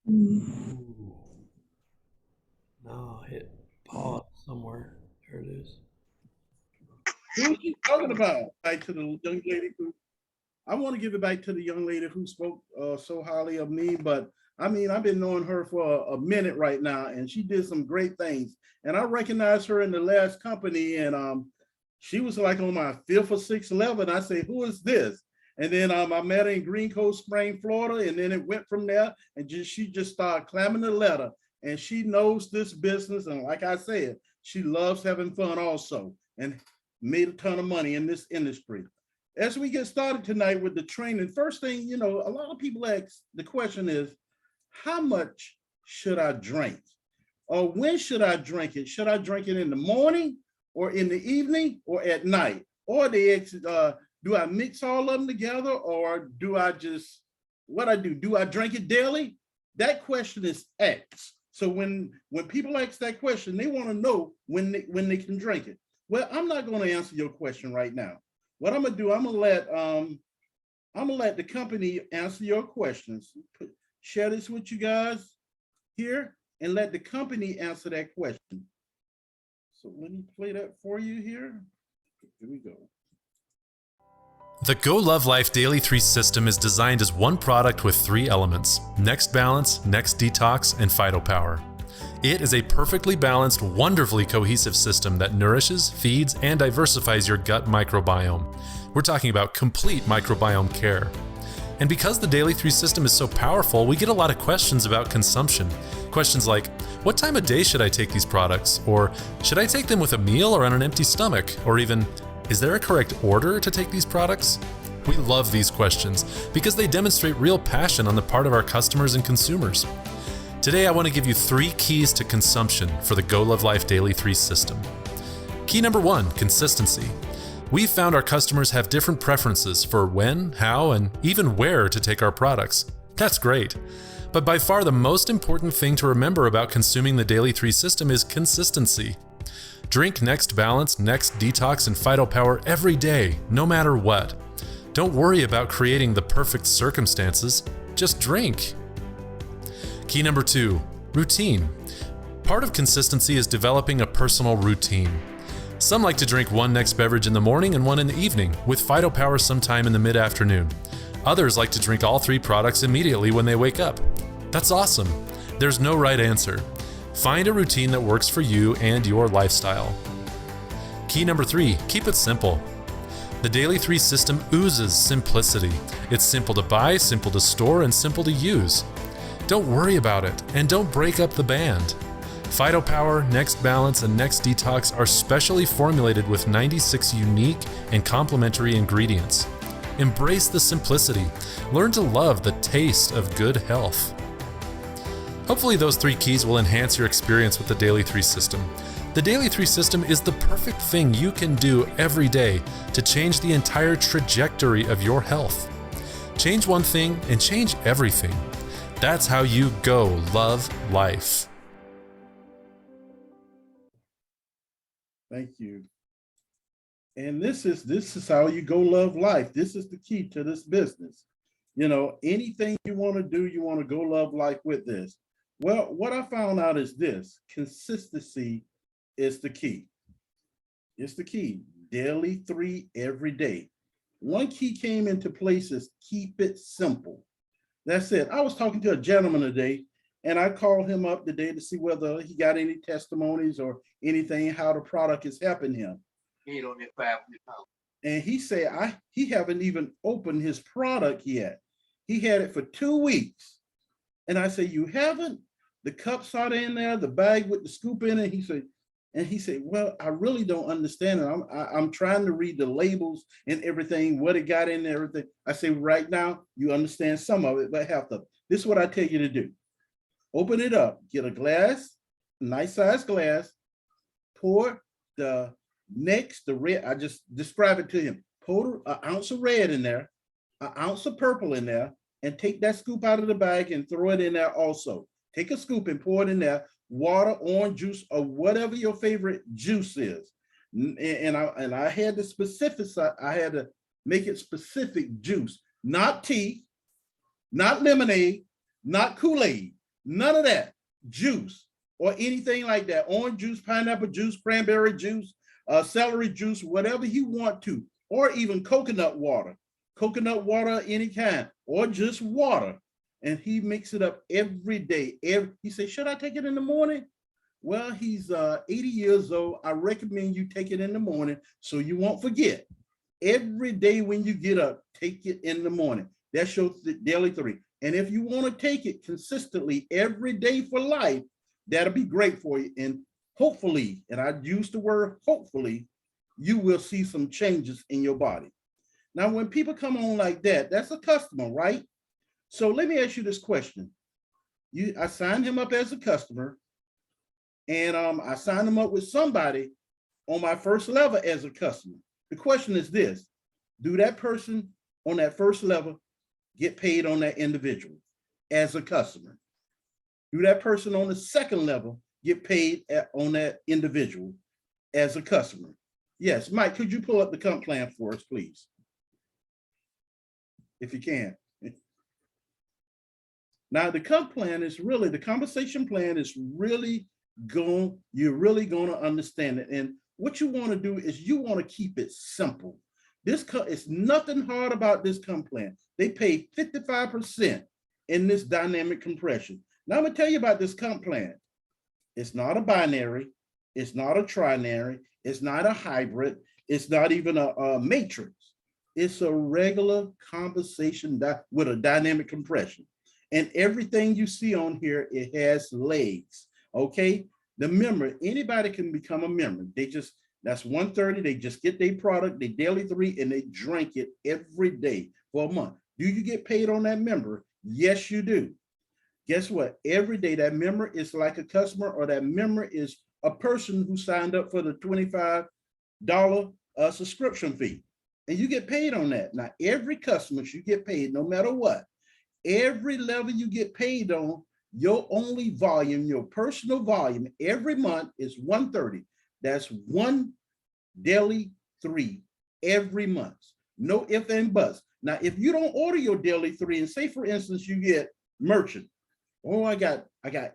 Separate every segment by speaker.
Speaker 1: Ooh. No, hit pause somewhere. There it is.
Speaker 2: Who are you talking about? Back to the young lady who I want to give it back to the young lady who spoke so highly of me, but I mean, I've been knowing her for a minute right now, and she did some great things. And I recognized her in the last company, and she was like on my fifth or sixth level. And I say, "Who is this?" And then I met her in Green Cove Spring, Florida, and then it went from there. And she just started climbing the ladder, and she knows this business. And like I said, she loves having fun also, and made a ton of money in this industry. As we get started tonight with the training, first thing, a lot of people ask the question is, how much should I drink? Or when should I drink it? Should I drink it in the morning or in the evening or at night? Or do I mix all of them together, or do I just, what I do? Do I drink it daily? That question is asked. So when people ask that question, they want to know when they can drink it. Well, I'm not going to answer your question right now. What I'm gonna do, I'm gonna let the company answer your questions. Share this with you guys here and let the company answer that question. So let me play that for you here. Here we go.
Speaker 3: The Go Love Life Daily 3 system is designed as one product with 3 elements: Next Balance, Next Detox, and PhytoPower. It is a perfectly balanced, wonderfully cohesive system that nourishes, feeds, and diversifies your gut microbiome. We're talking about complete microbiome care. And because the Daily 3 system is so powerful, we get a lot of questions about consumption. Questions like, what time of day should I take these products? Or should I take them with a meal or on an empty stomach? Or even, is there a correct order to take these products? We love these questions because they demonstrate real passion on the part of our customers and consumers. Today, I want to give you 3 keys to consumption for the Go Love Life Daily 3 system. Key number 1, consistency. We've found our customers have different preferences for when, how, and even where to take our products. That's great. But by far the most important thing to remember about consuming the Daily 3 system is consistency. Drink Next Balance, Next Detox, and PhytoPower every day, no matter what. Don't worry about creating the perfect circumstances, just drink. Key number 2, routine. Part of consistency is developing a personal routine. Some like to drink one Next beverage in the morning and one in the evening, with PhytoPower sometime in the mid-afternoon. Others like to drink all 3 products immediately when they wake up. That's awesome. There's no right answer. Find a routine that works for you and your lifestyle. Key number 3, keep it simple. The Daily 3 system oozes simplicity. It's simple to buy, simple to store, and simple to use. Don't worry about it, and don't break up the band. PhytoPower, Next Balance, and Next Detox are specially formulated with 96 unique and complementary ingredients. Embrace the simplicity. Learn to love the taste of good health. Hopefully those 3 keys will enhance your experience with the Daily 3 system. The Daily 3 system is the perfect thing you can do every day to change the entire trajectory of your health. Change one thing and change everything. That's how you go love life.
Speaker 2: Thank you. And this is how you go love life. This is the key to this business. Anything you want to do, you want to go love life with this. Well, what I found out is this: consistency is the key. It's the key. Daily 3 every day. One key came into place is keep it simple. That's it. I was talking to a gentleman today, and I called him up today to see whether he got any testimonies or anything, how the product is helping him. And he said he haven't even opened his product yet. He had it for 2 weeks. And I said, you haven't? The cups are in there, the bag with the scoop in it. He said, well, I really don't understand it. I'm trying to read the labels and everything, what it got in there, everything. I say, right now, you understand some of it, but half of it. This is what I tell you to do. Open it up, get a glass, nice size glass, pour the red, I just describe it to him. Pour an ounce of red in there, an ounce of purple in there, and take that scoop out of the bag and throw it in there also. Take a scoop and pour it in there, water, orange juice, or whatever your favorite juice is. And I had the specifics, I had to make it specific juice, not tea, not lemonade, not Kool-Aid. None of that. Juice or anything like that. Orange juice, pineapple juice, cranberry juice, celery juice, whatever you want to, or even coconut water any kind, or just water. And he mix it up every day. He said, should I take it in the morning? Well, he's 80 years old. I recommend you take it in the morning so you won't forget. Every day when you get up, take it in the morning. That's your daily 3. And if you want to take it consistently every day for life, that'll be great for you. And hopefully, and I use the word hopefully, you will see some changes in your body. Now, when people come on like that, that's a customer, right? So let me ask you this question. I signed him up as a customer, and I signed him up with somebody on my first level as a customer. The question is this: do that person on that first level get paid on that individual as a customer? Do that person on the second level get paid on that individual as a customer? Yes. Mike, could you pull up the comp plan for us, please? If you can. Now, the comp plan is really, the compensation plan is really you're really going to understand it. And what you want to do is you want to keep it simple. It's nothing hard about this comp plan. They pay 55% in this dynamic compression. Now I'm gonna tell you about this comp plan. It's not a binary, it's not a trinary, it's not a hybrid, it's not even a matrix. It's a regular compensation with a dynamic compression. And everything you see on here, it has legs, okay? The member, anybody can become a member. That's $130, they just get their product, they daily 3, and they drink it every day for a month. Do you get paid on that member? Yes, you do. Guess what? Every day that member is like a customer, or that member is a person who signed up for the $25 subscription fee. And you get paid on that. Now, every customer, you get paid no matter what. Every level you get paid on, your only volume, your personal volume every month is $130. That's one daily 3 every month. No ifs and buts. Now, if you don't order your daily 3, and say, for instance, you get merchant. Oh, I got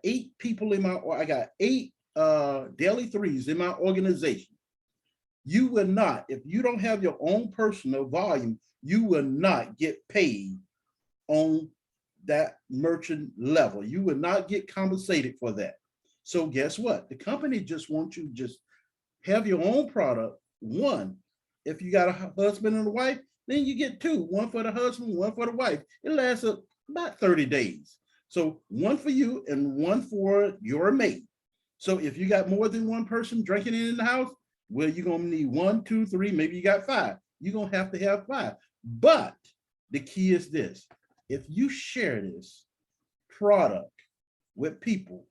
Speaker 2: 8 people in I got 8 daily 3s in my organization. You will not, if you don't have your own personal volume, you will not get paid on that merchant level. You will not get compensated for that. So guess what? The company just wants you to just have your own product. One, if you got a husband and a wife, then you get 2, one for the husband, one for the wife. It lasts about 30 days. So one for you and one for your mate. So if you got more than one person drinking it in the house, well, you're going to need 1, 2, 3, maybe you got 5. You're going to have 5. But the key is this: if you share this product with people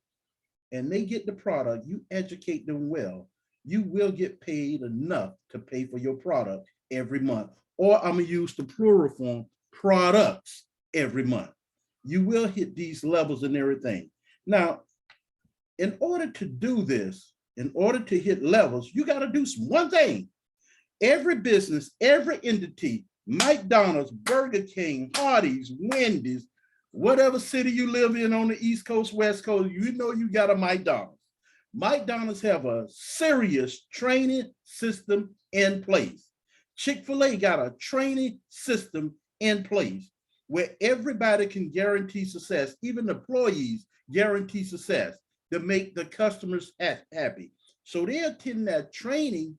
Speaker 2: and they get the product, you educate them well, you will get paid enough to pay for your product every month. Or I'm going to use the plural form, products, every month. You will hit these levels and everything. Now, in order to do this, in order to hit levels, you got to do one thing. Every business, every entity, McDonald's, Burger King, Hardee's, Wendy's, whatever city you live in on the East Coast, West Coast, you know you got a McDonald's. McDonald's have a serious training system in place. Chick-fil-A got a training system in place where everybody can guarantee success. Even employees guarantee success to make the customers happy. So they attend that training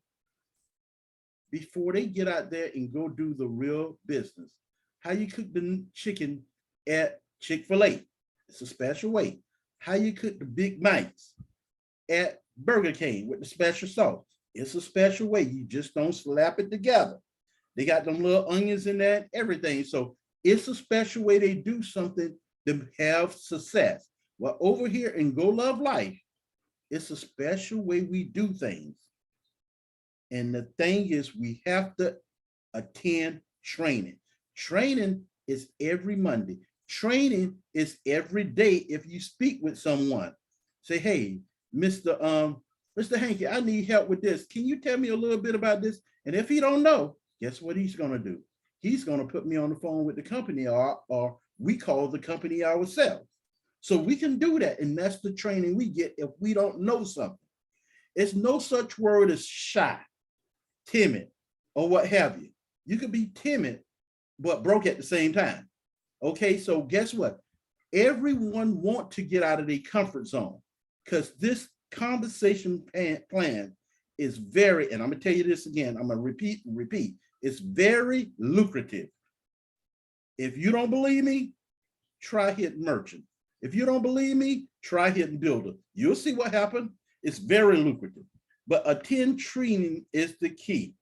Speaker 2: before they get out there and go do the real business. How you cook the chicken at Chick-fil-A, it's a special way. How you cook the Big Macs at Burger King with the special sauce, it's a special way. You just don't slap it together. They got them little onions in there and everything. So it's a special way they do something to have success. Well, over here in Go Love Life, it's a special way we do things. And the thing is, we have to attend training. Training is every Monday. Training is every day. If you speak with someone, say, hey, Mr. Hankey, I need help with this. Can you tell me a little bit about this? And if he don't know, guess what he's going to do? He's going to put me on the phone with the company, or we call the company ourselves. So we can do that. And that's the training we get if we don't know something. It's no such word as shy, timid, or what have you. You could be timid, but broke at the same time. Okay, so guess what? Everyone wants to get out of their comfort zone because this conversation plan is very, and I'm gonna tell you this again, I'm gonna repeat, it's very lucrative. If you don't believe me, try hitting merchant. If you don't believe me, try hitting builder. You'll see what happened. It's very lucrative, but attend training is the key.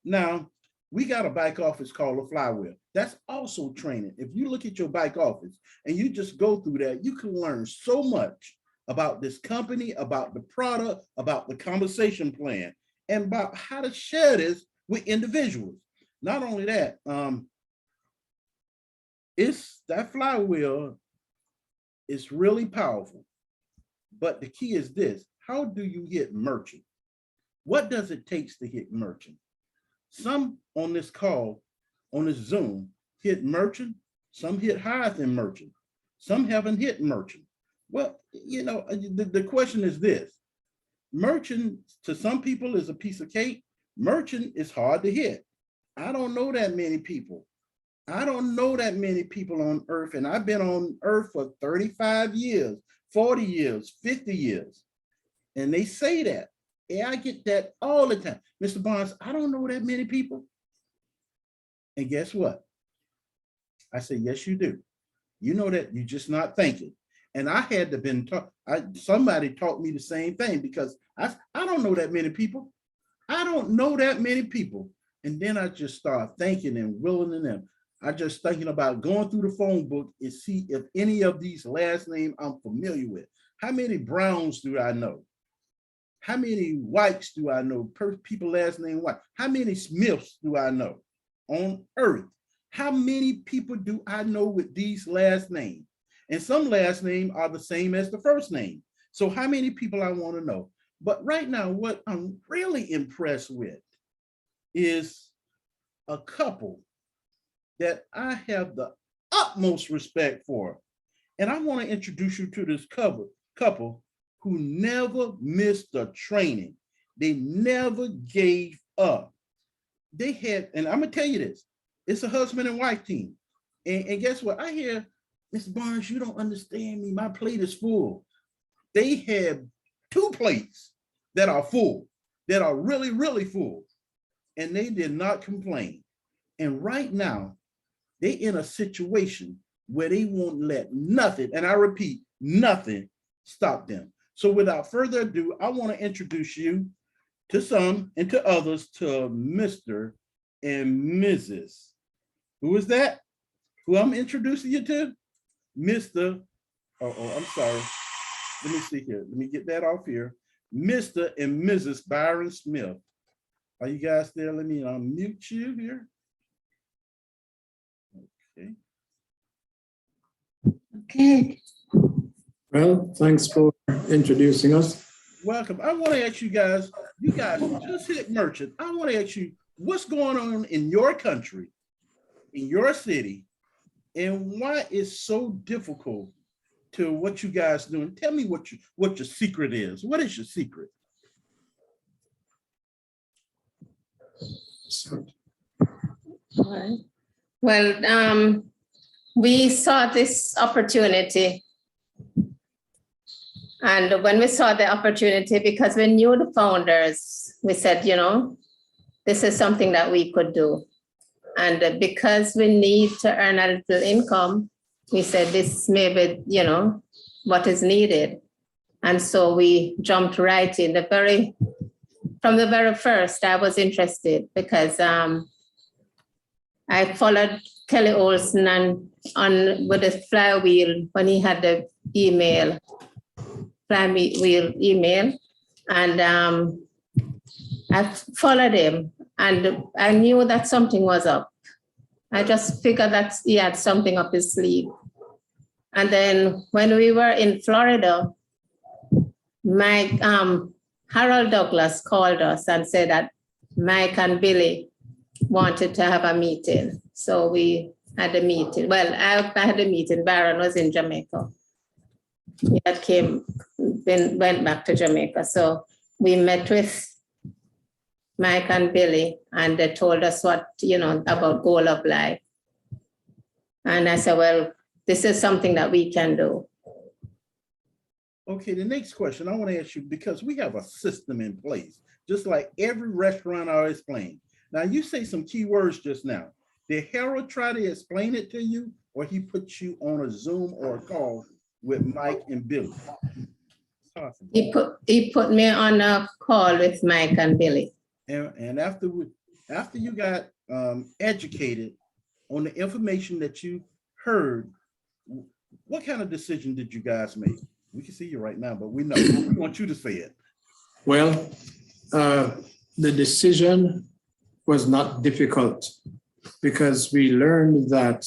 Speaker 2: Now, we got a back office called a flywheel. That's also training. If you look at your back office and you just go through that, you can learn so much about this company, about the product, about the conversation plan, and about how to share this with individuals. Not only that, it's that flywheel is really powerful. But the key is this: how do you hit merchant? What does it take to hit merchant? Some on this call, on this Zoom, hit merchant, some hit higher than merchant, some haven't hit merchant. Well, you know, the question is this: merchant to some people is a piece of cake. Merchant is hard to hit. I don't know that many people. I don't know that many people on earth, and I've been on earth for 35 years, 40 years, 50 years. And they say that. Yeah, I get that all the time. Mr. Barnes, I don't know that many people. And guess what? I say, yes, you do. You know that, you're just not thinking. And I had to been taught, somebody taught me the same thing because I don't know that many people. I don't know that many people. And then I just start thinking and willing them. I just thinking about going through the phone book and see if any of these last names I'm familiar with. How many Browns do I know? How many Whites do I know? People last name White. How many Smiths do I know on earth? How many people do I know with these last names? And some last names are the same as the first name. So how many people I want to know? But right now, what I'm really impressed with is a couple that I have the utmost respect for. And I want to introduce you to this couple who never missed a training. They never gave up. They had, and I'm gonna tell you this, it's a husband and wife team. And guess what? I hear, Mr. Barnes, you don't understand me. My plate is full. They have 2 plates that are full, that are really, really full. And they did not complain. And right now, they're in a situation where they won't let nothing, and I repeat, nothing, stop them. So without further ado, I want to introduce you to some and to others to Mr. and Mrs. Who is that? Who I'm introducing you to? Mr. I'm sorry. Let me see here. Let me get that off here. Mr. and Mrs. Byron Smith. Are you guys there? Let me unmute you here. Okay.
Speaker 4: Okay. Well, thanks for introducing us.
Speaker 2: Welcome. I want to ask you guys just hit merchant. I want to ask you, what's going on in your country, in your city, and why it's so difficult to what you guys doing? Tell me what your secret is. What is your secret?
Speaker 4: Well, we saw this opportunity. And when we saw the opportunity, because we knew the founders, we said, you know, this is something that we could do. And because we need to earn a little income, we said this may be, you know, what is needed. And so we jumped right in. From the very first, I was interested because I followed Kelly Olson with the flywheel when he had the flywheel email, and I followed him, and I knew that something was up. I just figured that he had something up his sleeve. And then when we were in Florida, Mike, Harold Douglas called us and said that Mike and Billy wanted to have a meeting. So we had a meeting. Well, I had a meeting. Baron was in Jamaica. he had went back to Jamaica. So we met with Mike and Billy, and they told us what, about Goal of Life. And I said, well, this is something that we can do.
Speaker 2: Okay, the next question I want to ask you, because we have a system in place, just like every restaurant I explained. Now, you say some key words just now. Did Harold try to explain it to you, or he put you on a Zoom or a call with Mike and Billy? Awesome.
Speaker 4: He put me on a call with Mike and Billy.
Speaker 2: And after you got educated on the information that you heard, what kind of decision did you guys make? We can see you right now, but we know. We want you to say it.
Speaker 5: Well, the decision was not difficult because we learned that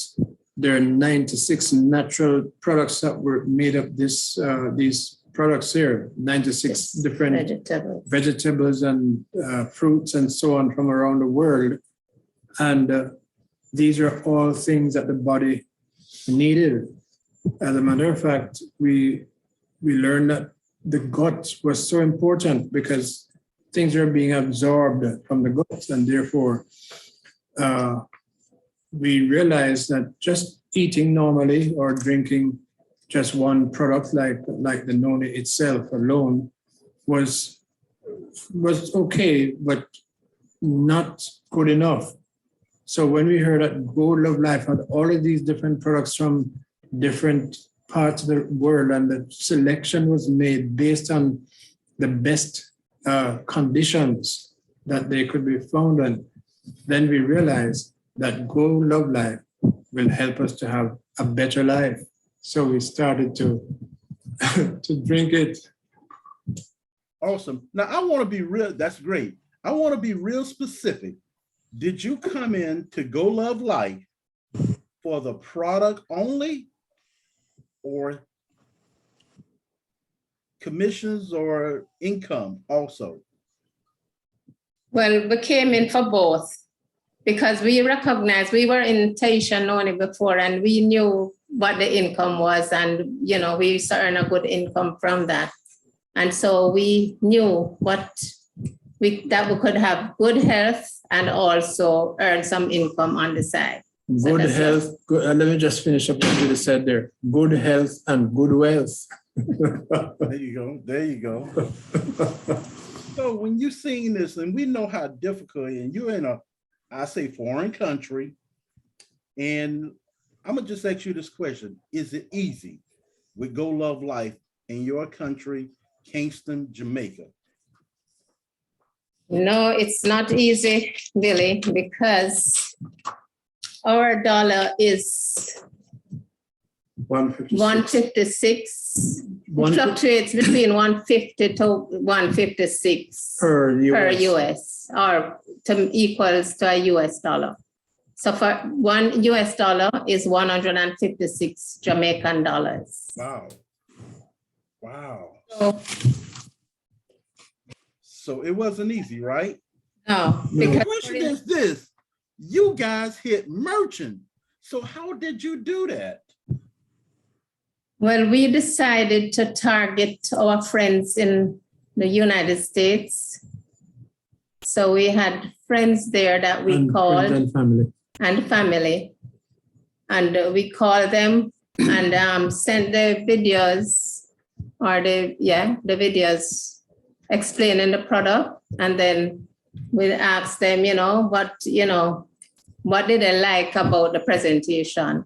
Speaker 5: there are 96 natural products that were made of these products here, 96 different vegetables and fruits and so on from around the world. And these are all things that the body needed. As a matter of fact, we learned that the gut was so important because things are being absorbed from the gut, and therefore we realized that just eating normally or drinking just one product like the noni itself alone was okay, but not good enough. So when we heard that Goal of Life had all of these different products from different parts of the world, and the selection was made based on the best conditions that they could be found in, then we realized that Goal of Life will help us to have a better life. So we started to drink it.
Speaker 2: Awesome. Now I want to be real. That's great. I want to be real specific. Did you come in to Goal of Life for the product only, or commissions or income also?
Speaker 4: Well, we came in for both because we recognized we were in Tahitian Noni before, and we knew what the income was, and we used to earn a good income from that. And so we knew that we could have good health and also earn some income on the side.
Speaker 5: Good health. Let me just finish up what you said there. Good health and good wealth.
Speaker 2: There you go. There you go. So when you're seeing this, and we know how difficult, and you're in I say foreign country, and I'm gonna just ask you this question: is it easy with Goal of Life in your country, Kingston, Jamaica?
Speaker 4: No, it's not easy, Billy, because our dollar is 156. It fluctuates between 150 to 156 per US, or equals to a US dollar. So for $1 is 156 Jamaican dollars.
Speaker 2: Wow. Wow. So it wasn't easy, right?
Speaker 4: No.
Speaker 2: The question is this: you guys hit merchant. So how did you do that?
Speaker 4: Well, we decided to target our friends in the United States. So we had friends there that we called. And family. And we called them and sent the videos the videos explaining the product. And then we asked them, what did they like about the presentation?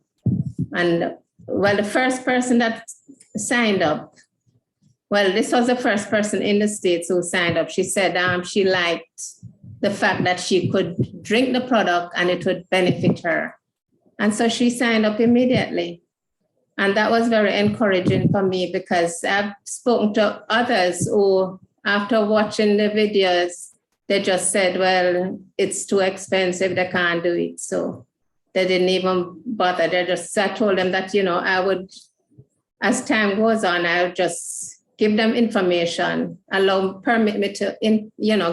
Speaker 4: And well, the first person that signed up, this was the first person in the States who signed up. She said she liked the fact that she could drink the product and it would benefit her. And so she signed up immediately. And that was very encouraging for me, because I've spoken to others who, after watching the videos, they just said, well, it's too expensive, they can't do it. So they didn't even bother. I told them that, I would, as time goes on, I would just give them information, permit me to,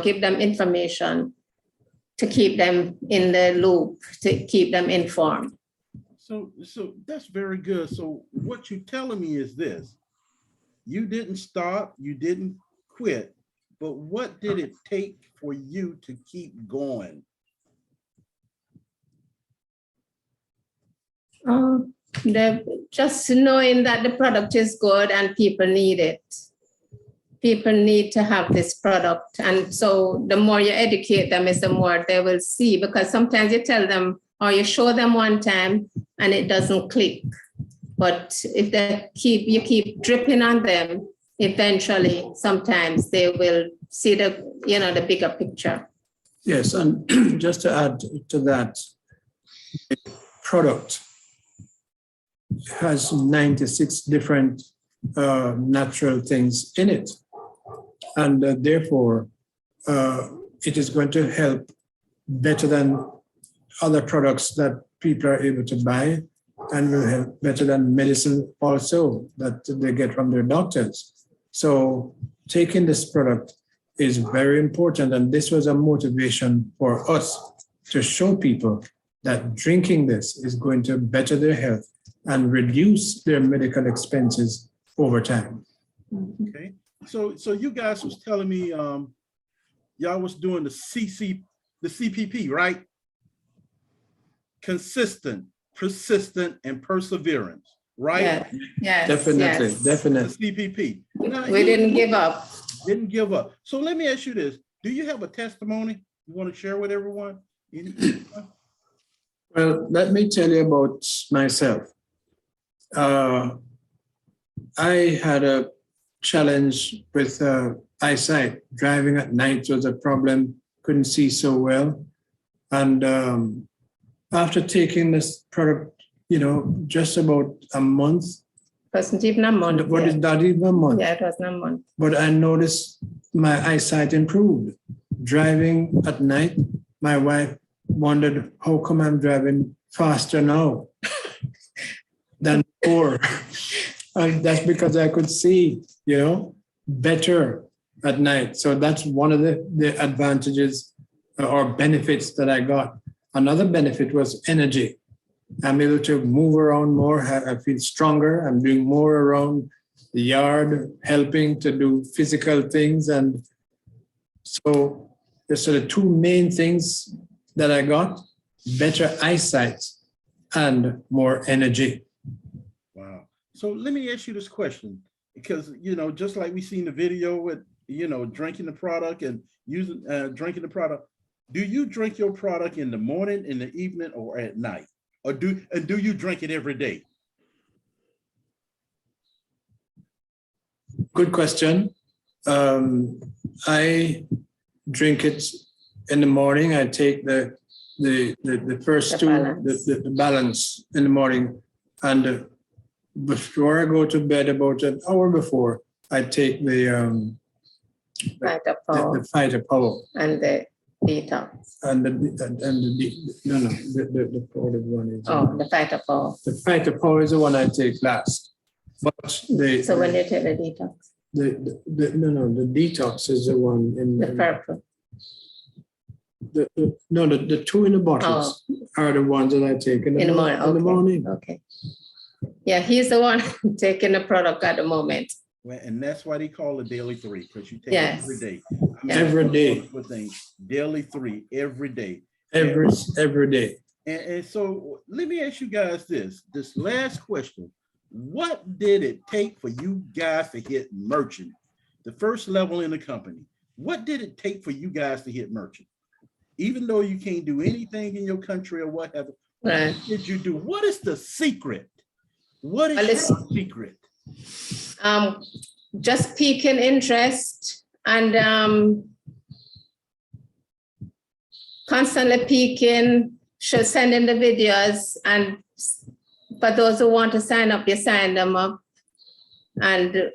Speaker 4: give them information to keep them in the loop, to keep them informed.
Speaker 2: So that's very good. So what you're telling me is this: you didn't stop, you didn't quit, but what did it take for you to keep going?
Speaker 4: Just knowing that the product is good and people need it. People need to have this product. And so the more you educate them is the more they will see, because sometimes you tell them or you show them one time and it doesn't click. But if you keep dripping on them, eventually, sometimes they will see the bigger picture.
Speaker 5: Yes, and just to add to that, the product has 96 different natural things in it. And therefore, it is going to help better than other products that people are able to buy, and will help better than medicine also that they get from their doctors. So taking this product is very important. And this was a motivation for us to show people that drinking this is going to better their health and reduce their medical expenses over time.
Speaker 2: Okay, so you guys was telling me y'all was doing the CPP, right? Consistent, persistent, and perseverance, right?
Speaker 4: Yes.
Speaker 5: Definitely,
Speaker 4: yes.
Speaker 5: definitely.
Speaker 2: The CPP. Now,
Speaker 4: We didn't give up.
Speaker 2: Didn't give up. So let me ask you this. Do you have a testimony you want to share with everyone?
Speaker 5: Well, let me tell you about myself. I had a challenge with eyesight. Driving at night was a problem, couldn't see so well. And after taking this product, just about a month.
Speaker 4: Wasn't even a month.
Speaker 5: What is that, even a month?
Speaker 4: Yeah, it wasn't a month.
Speaker 5: But I noticed my eyesight improved. Driving at night, my wife wondered, how come I'm driving faster now than before? And that's because I could see, better at night. So that's one of the advantages or benefits that I got. Another benefit was energy. I'm able to move around more. I feel stronger. I'm doing more around the yard, helping to do physical things. And so those are the two main things that I got: better eyesight and more energy.
Speaker 2: Wow. So let me ask you this question, because, just like we seen the video with, drinking the product and using, drinking the product, do you drink your product in the morning, in the evening, or at night? Or do you drink it every day?
Speaker 5: Good question. I drink it in the morning. I take the first two, the balance in the morning, and before I go to bed, about an hour before, I take the Fighter Power
Speaker 4: And the detox.
Speaker 5: and the powdered one is
Speaker 4: The Fighter Power.
Speaker 5: the Fighter Power is the one I take last. But
Speaker 4: So when you take the detox?
Speaker 5: The detox is the one in
Speaker 4: The purple.
Speaker 5: The two in the bottles are the ones that I take in the morning.
Speaker 4: Okay.
Speaker 5: In the morning.
Speaker 4: Okay. Yeah, he's the one taking the product at the moment.
Speaker 2: Well, and that's why they call it daily 3, because you take
Speaker 4: Yes.
Speaker 2: it every day.
Speaker 5: Every day.
Speaker 2: Daily 3 every day.
Speaker 5: Every day.
Speaker 2: And so let me ask you guys this last question. What did it take for you guys to hit merchant, the first level in the company? What did it take for you guys to hit merchant? Even though you can't do anything in your country or whatever,
Speaker 4: Right.
Speaker 2: what did you do? What is the secret? What is your secret?
Speaker 4: Just piquing interest and constantly piquing, sending the videos, and for those who want to sign up, you sign them up. And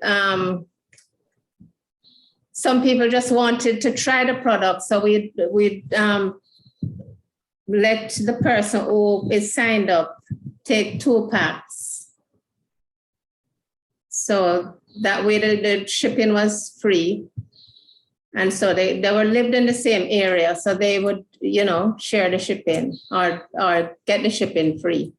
Speaker 4: some people just wanted to try the product, so we'd let the person who is signed up take 2 packs. So that way the shipping was free. And so they were lived in the same area, so they would, share the shipping or get the shipping free.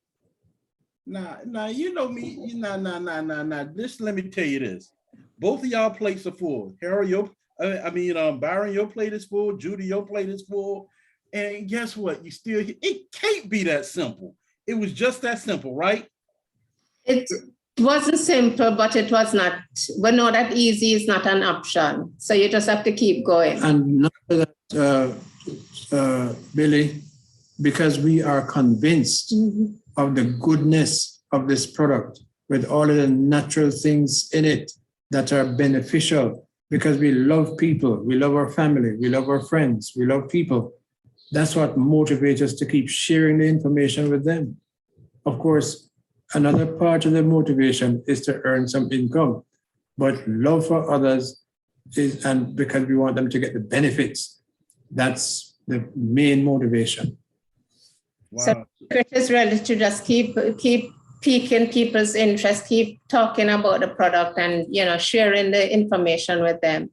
Speaker 2: Now, you know me, nah. This, let me tell you this. Both of y'all plates are full. Harold, Byron, your plate is full. Judy, your plate is full. And guess what? It can't be that simple. It was just that simple, right?
Speaker 4: It wasn't simple, but it was not. We know that easy is not an option. So you just have to keep going.
Speaker 5: And not that, Billy, because we are convinced of the goodness of this product with all of the natural things in it that are beneficial, because we love people, we love our family, we love our friends, we love people. That's what motivates us to keep sharing the information with them. Of course, another part of the motivation is to earn some income, but love for others is, and because we want them to get the benefits, that's the main motivation.
Speaker 2: Wow.
Speaker 4: So Chris is ready to just keep piquing people's interest, keep talking about the product and, sharing the information with them.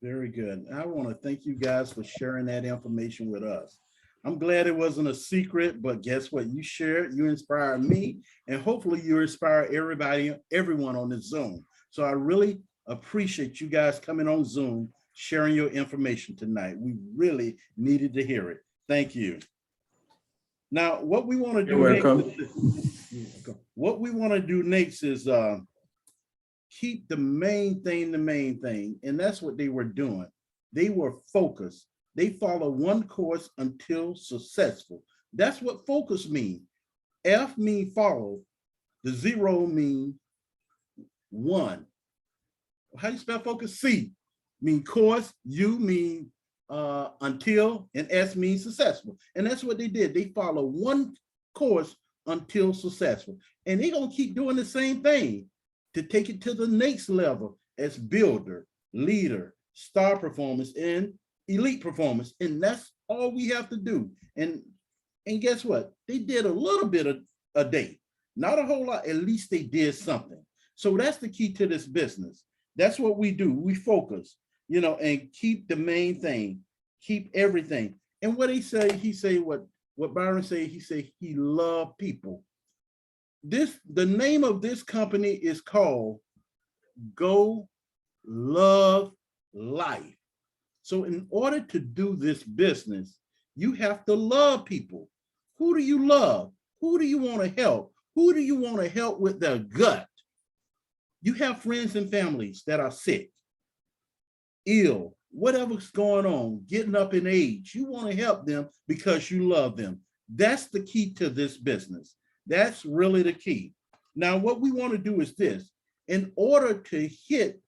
Speaker 2: Very good. I want to thank you guys for sharing that information with us. I'm glad it wasn't a secret, but guess what? You shared, you inspired me, and hopefully you inspire everyone on this Zoom. So I really appreciate you guys coming on Zoom, sharing your information tonight. We really needed to hear it. Thank you. Now, what we want to do next is keep the main thing, and that's what they were doing. They were focused. They follow one course until successful. That's what focus means. F mean follow. The 0 mean 1. How do you spell focus? C mean course. U mean until, and S means successful. And that's what they did. They follow one course until successful. And they're going to keep doing the same thing to take it to the next level as builder, leader, star performance, and elite performance. And that's all we have to do. And guess what? They did a little bit a day, not a whole lot. At least they did something. So that's the key to this business. That's what we do. We focus, and keep the main thing, keep everything. And what he say what Byron said, he loved people. The name of this company is called Go Love Life. So in order to do this business, you have to love people. Who do you love? Who do you want to help? Who do you want to help with their gut? You have friends and families that are sick, ill, whatever's going on, getting up in age. You want to help them because you love them. That's the key to this business. That's really the key. Now, what we want to do is this. In order to hit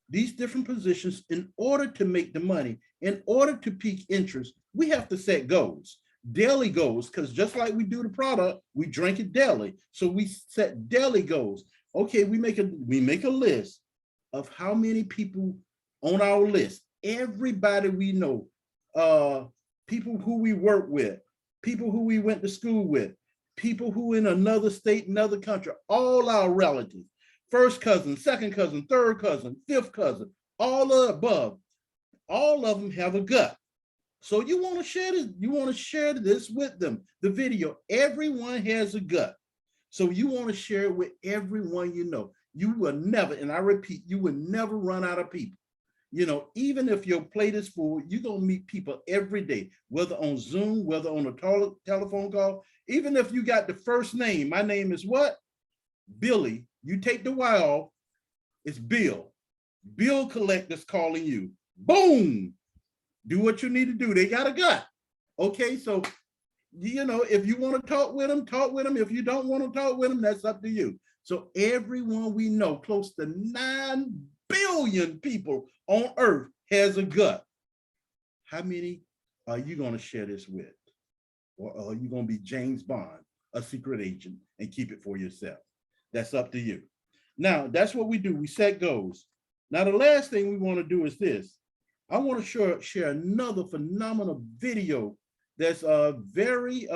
Speaker 2: these different positions, in order to make the money, in order to pique interest, we have to set goals, daily goals, because just like we do the product, we drink it daily. So we set daily goals. Okay, we make a list of how many people on our list, everybody we know, people who we work with, people who we went to school with, people who in another state, another country, all our relatives, first cousin, second cousin, third cousin, fifth cousin, all of the above, all of them have a gut. So you want to share this with them, the video. Everyone has a gut. So you want to share it with everyone you know. You will never, and I repeat, you will never run out of people. Even if your plate is full, you're going to meet people every day, whether on Zoom, whether on a telephone call. Even if you got the first name, my name is what? Billy. You take the Y off, it's Bill. Bill collector's calling you. Boom. Do what you need to do. They got a gut. Okay, so if you want to talk with them, talk with them. If you don't want to talk with them, that's up to you. So everyone we know, close to 9 billion people on earth has a gut. How many are you going to share this with? Or are you going to be James Bond, a secret agent, and keep it for yourself? That's up to you. Now, that's what we do. We set goals. Now, the last thing we want to do is this. I want to share another phenomenal video that's very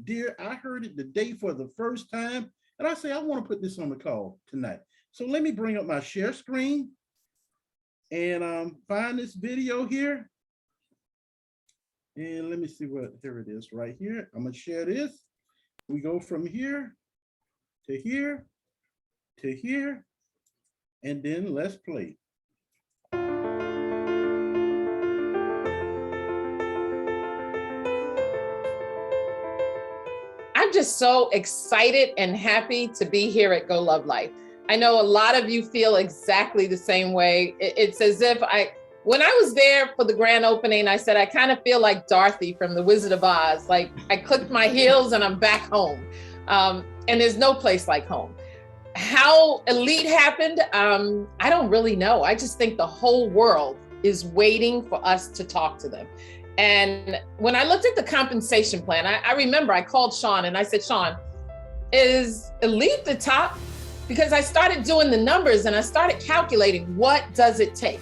Speaker 2: dear. I heard it today for the first time, and I say I want to put this on the call tonight. So let me bring up my share screen and find this video here. And let me see here it is right here. I'm going to share this. We go from here to here to here and then let's play.
Speaker 6: I'm just so excited and happy to be here at Go Love Life. I know a lot of you feel exactly the same way. It's as if when I was there for the grand opening, I said, I kind of feel like Dorothy from The Wizard of Oz. Like I clicked my heels and I'm back home. And there's no place like home. How Elite happened, I don't really know. I just think the whole world is waiting for us to talk to them. And when I looked at the compensation plan, I remember I called Sean and I said, Sean, is Elite the top? Because I started doing the numbers and I started calculating what does it take?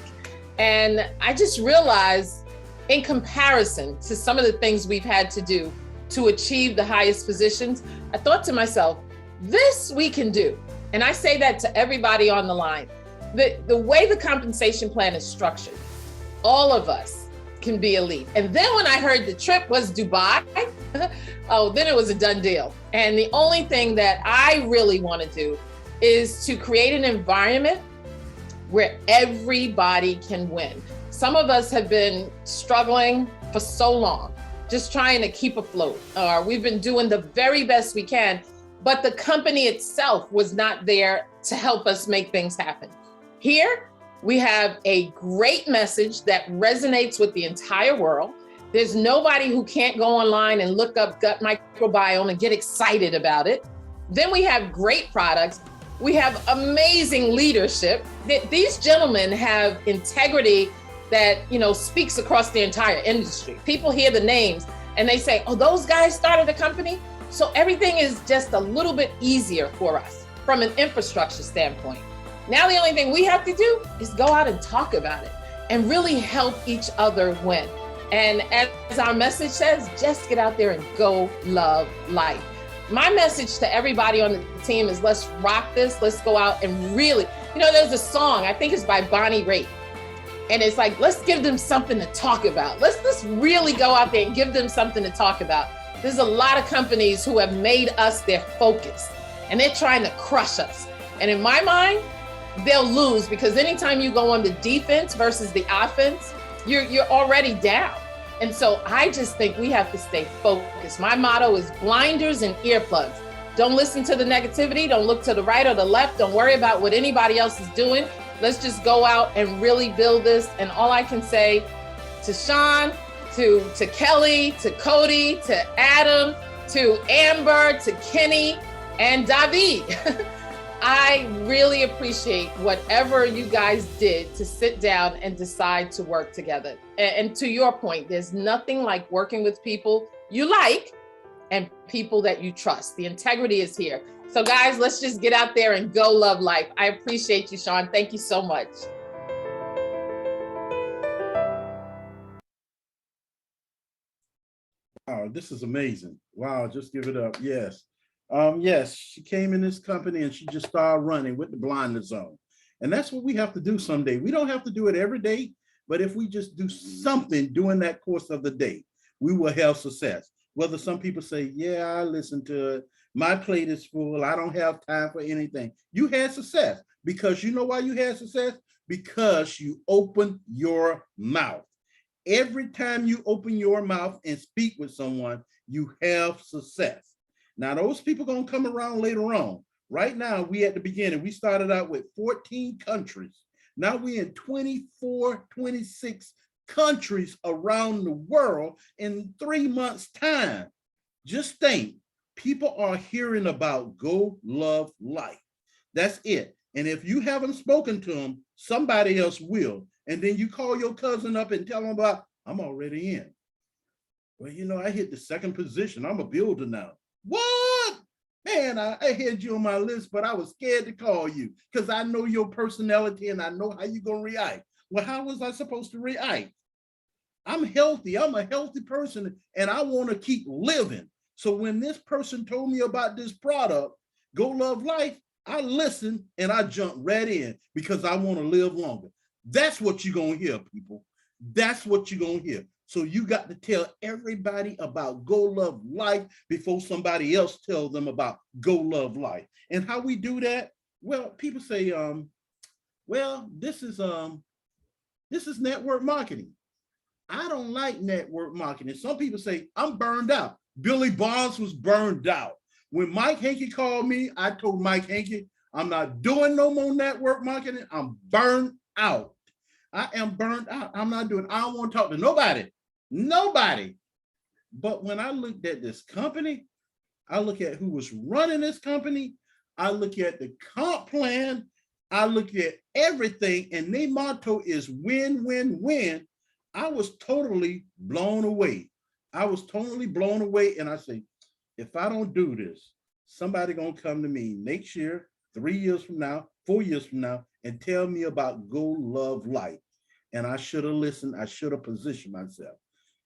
Speaker 6: And I just realized in comparison to some of the things we've had to do to achieve the highest positions, I thought to myself, this we can do. And I say that to everybody on the line. The way the compensation plan is structured, all of us can be elite. And then when I heard the trip was Dubai, oh, then it was a done deal. And the only thing that I really want to do is to create an environment where everybody can win. Some of us have been struggling for so long, just trying to keep afloat. We've been doing the very best we can, but the company itself was not there to help us make things happen. Here, we have a great message that resonates with the entire world. There's nobody who can't go online and look up gut microbiome and get excited about it. Then we have great products. We have amazing leadership. These gentlemen have integrity that, speaks across the entire industry. People hear the names and they say, oh, those guys started a company. So everything is just a little bit easier for us from an infrastructure standpoint. Now the only thing we have to do is go out and talk about it and really help each other win. And as our message says, just get out there and go love life. My message to everybody on the team is let's rock this. Let's go out and really, there's a song, I think it's by Bonnie Raitt. And it's like, let's give them something to talk about. Let's really go out there and give them something to talk about. There's a lot of companies who have made us their focus and they're trying to crush us. And in my mind, they'll lose because anytime you go on the defense versus the offense, you're already down. And so I just think we have to stay focused. My motto is blinders and earplugs. Don't listen to the negativity. Don't look to the right or the left. Don't worry about what anybody else is doing. Let's just go out and really build this. And all I can say to Sean, to Kelly, to Cody, to Adam, to Amber, to Kenny, and David. I really appreciate whatever you guys did to sit down and decide to work together. And to your point, there's nothing like working with people you like and people that you trust. The integrity is here. So guys, let's just get out there and go love life. I appreciate you, Sean. Thank you so much.
Speaker 2: Wow, this is amazing. Wow, just give it up. Yes. Yes, she came in this company and she just started running with the blinders on. And that's what we have to do someday. We don't have to do it every day, but if we just do something during that course of the day, we will have success. Whether some people say, yeah, I listen to it. My plate is full. I don't have time for anything. You had success because you know why you had success? Because you opened your mouth. Every time you open your mouth and speak with someone, you have success. Now, those people going to come around later on. Right now, we at the beginning, we started out with 14 countries. Now we're in 24, 26 countries around the world in 3 months' time. Just think, people are hearing about Go Love Life. That's it. And if you haven't spoken to them, somebody else will. And then you call your cousin up and tell them about, I'm already in. Well, I hit the second position. I'm a builder now. What? Man, I had you on my list, but I was scared to call you because I know your personality and I know how you're going to react. Well, how was I supposed to react? I'm healthy. I'm a healthy person and I want to keep living. So when this person told me about this product, Go Love Life, I listened and I jumped right in because I want to live longer. That's what you're going to hear, people. That's what you're going to hear. So you got to tell everybody about Go Love Life before somebody else tells them about Go Love Life. And how we do that? Well, people say, Well, this is network marketing. I don't like network marketing. Some people say I'm burned out. Billy Barnes was burned out. When Mike Hankey called me, I told Mike Hankey, I'm not doing no more network marketing. I'm burned out. I am burned out. I'm not doing, I don't want to talk to nobody. Nobody. But when I looked at this company, I look at who was running this company, I look at the comp plan, I look at everything, and their motto is win, win, win. I was totally blown away. I was totally blown away. And I say, if I don't do this, somebody gonna come to me next year, 3 years from now, 4 years from now, and tell me about Go Love Life. And I should have listened. I should have positioned myself.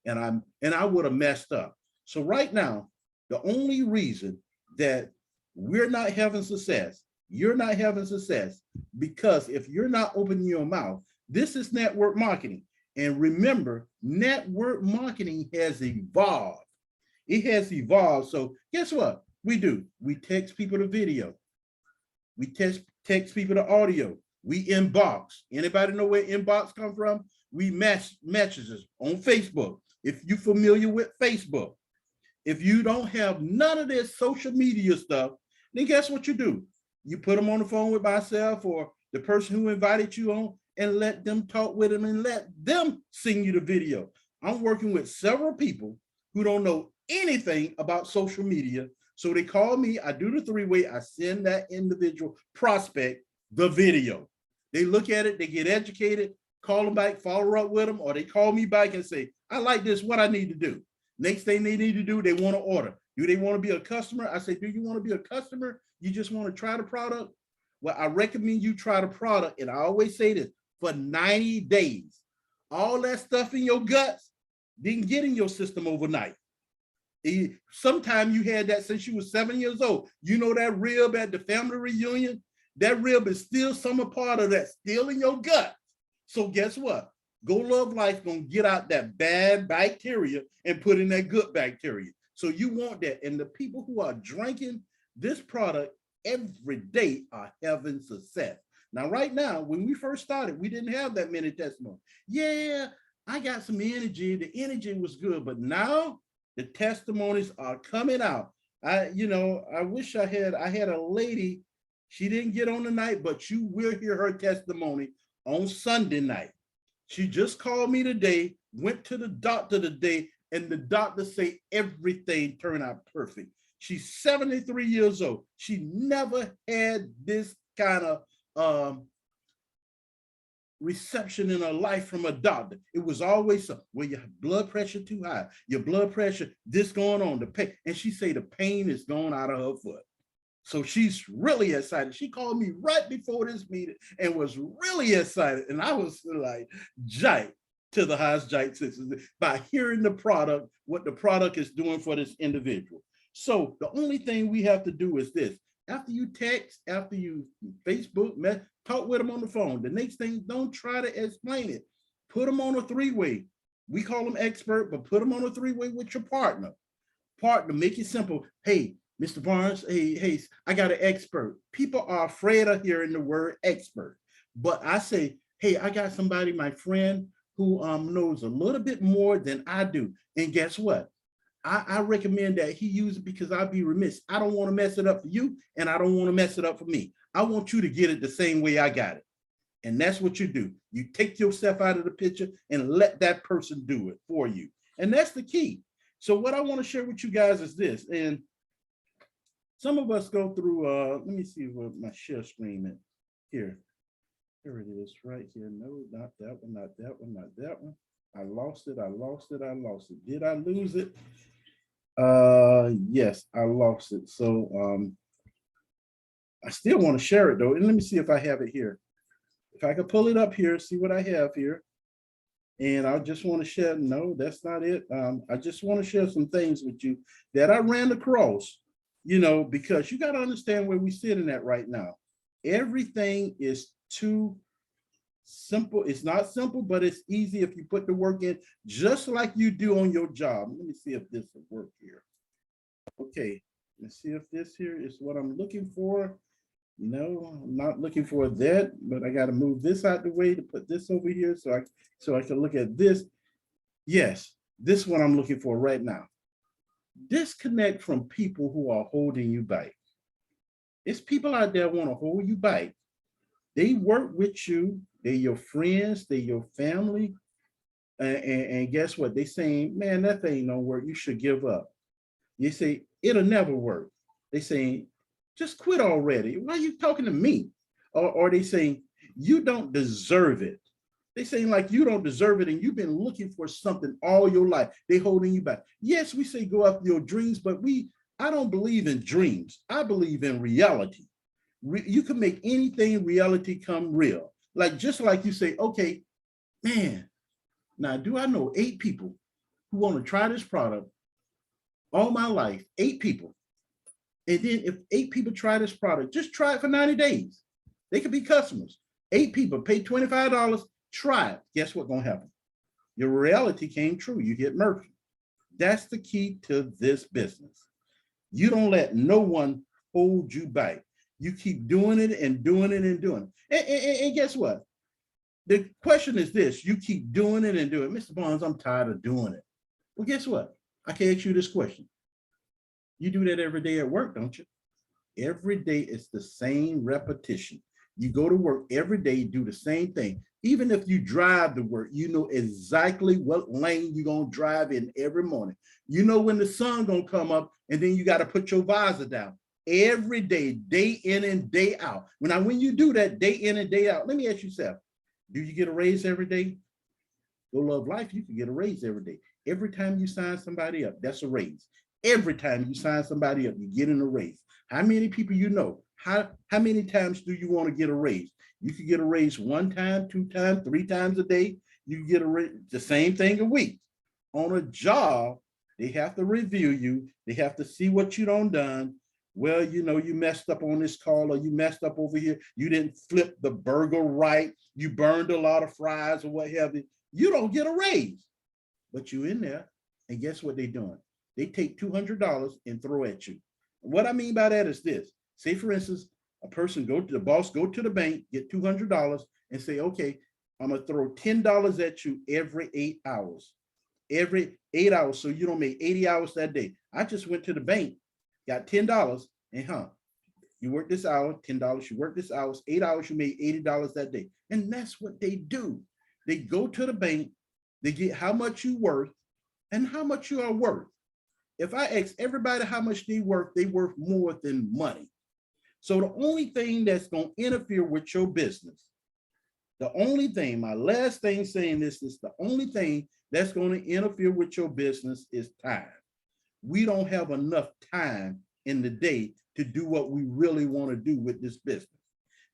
Speaker 2: And I would have messed up. So right now, the only reason that we're not having success, you're not having success, because if you're not opening your mouth, this is network marketing. And remember, network marketing has evolved. It has evolved. So guess what we do? We text people the video. We text people the audio. We inbox. Anybody know where inbox come from? We match messages on Facebook. If you're familiar with Facebook, if you don't have none of this social media stuff, then guess what you do? You put them on the phone with myself or the person who invited you on and let them talk with them and let them sing you the video. I'm working with several people who don't know anything about social media. So they call me, I do the three-way, I send that individual prospect the video. They look at it, they get educated, call them back, follow up with them, or they call me back and say, I like this, what I need to do. Next thing they need to do, they want to order. Do they want to be a customer? I say, do you want to be a customer? You just want to try the product? Well, I recommend you try the product. And I always say this, for 90 days, all that stuff in your guts didn't get in your system overnight. Sometime you had that since you were 7 years old. You know that rib at the family reunion? That rib is still some part of that, still in your gut. So guess what? Go Love Life gonna get out that bad bacteria and put in that good bacteria. So you want that. And the people who are drinking this product every day are having success. Now, right now, when we first started, we didn't have that many testimonies. Yeah, I got some energy. The energy was good, but now the testimonies are coming out. I wish I had a lady. She didn't get on tonight, but you will hear her testimony on Sunday night. She just called me today, went to the doctor today, and the doctor say everything turned out perfect. She's 73 years old. She never had this kind of reception in her life from a doctor. It was always well, your blood pressure too high, your blood pressure, this going on, the pain. And she say the pain is going out of her foot. So she's really excited. She called me right before this meeting and was really excited. And I was like, jite to the highest jite sixes by hearing the product, what the product is doing for this individual. So the only thing we have to do is this. After you text, after you Facebook, talk with them on the phone. The next thing, don't try to explain it. Put them on a three-way. We call them expert, but put them on a three-way with your partner. Make it simple. Hey, Mr. Barnes, hey, I got an expert. People are afraid of hearing the word expert. But I say, hey, I got somebody, my friend, who knows a little bit more than I do. And guess what? I recommend that he use it because I'd be remiss. I don't want to mess it up for you, and I don't want to mess it up for me. I want you to get it the same way I got it. And that's what you do. You take yourself out of the picture and let that person do it for you. And that's the key. So what I want to share with you guys is this. And some of us go through, let me see what my share screen is here. Here it is right here. No, not that one, not that one, not that one. I lost it. Did I lose it? Yes, I lost it. So I still want to share it though. And let me see if I have it here. If I could pull it up here, see what I have here. And I just want to share, no, that's not it. I just want to share some things with you that I ran across, because you got to understand where we're sitting at right now. Everything is too simple. It's not simple, but it's easy if you put the work in, just like you do on your job. Let me see if this will work here. Okay, let's see if this here is what I'm looking for. You know, I'm not looking for that, but I got to move this out the way to put this over here so I can look at this. Yes, this is what I'm looking for right now. Disconnect from people who are holding you back. It's people out there want to hold you back. They work with you. They're your friends. They're your family. And guess what? They saying, man, that thing don't work. You should give up. You say, it'll never work. They saying, just quit already. Why are you talking to me? Or they saying, you don't deserve it. They saying like you don't deserve it and you've been looking for something all your life. They holding you back. Yes, we say go after your dreams, but I don't believe in dreams. I believe in reality. You can make anything reality come real. Like just like you say, okay, man, now do I know 8 people who want to try this product all my life? 8 people. And then if 8 people try this product, just try it for 90 days. They could be customers. 8 people pay $25, try it. Guess what's going to happen? Your reality came true. You get merchant. That's the key to this business. You don't let no one hold you back. You keep doing it and doing it and doing it. And guess what? The question is this, you keep doing it and doing it. Mr. Barnes, I'm tired of doing it. Well, guess what? I can ask you this question. You do that every day at work, don't you? Every day it's the same repetition. You go to work every day, do the same thing. Even if you drive to work, you know exactly what lane you're going to drive in every morning. You know when the sun going to come up and then you got to put your visor down. Every day, day in and day out. When you do that day in and day out, let me ask you something. Do you get a raise every day? Go Love Life, you can get a raise every day. Every time you sign somebody up, that's a raise. Every time you sign somebody up, you get in a raise. How many people you know? How many times do you want to get a raise? You can get a raise 1 time, 2 times, 3 times a day. You can get a raise, the same thing a week. On a job, they have to review you. They have to see what you done. Well, you know, you messed up on this call or you messed up over here. You didn't flip the burger right. You burned a lot of fries or what have you. You don't get a raise, but you in there. And guess what they're doing? They take $200 and throw at you. What I mean by that is this. Say, for instance, a person go to the bank, get $200 and say, okay, I'm going to throw $10 at you every 8 hours. Every 8 hours, so you don't make 80 hours that day. I just went to the bank, got $10, and you work this hour, $10, you work this hours, 8 hours, you made $80 that day. And that's what they do. They go to the bank, they get how much you worth and how much you are worth. If I ask everybody how much they worth more than money. So the only thing that's going to interfere with your business, the only thing, my last thing saying this is the only thing that's going to interfere with your business is time. We don't have enough time in the day to do what we really want to do with this business.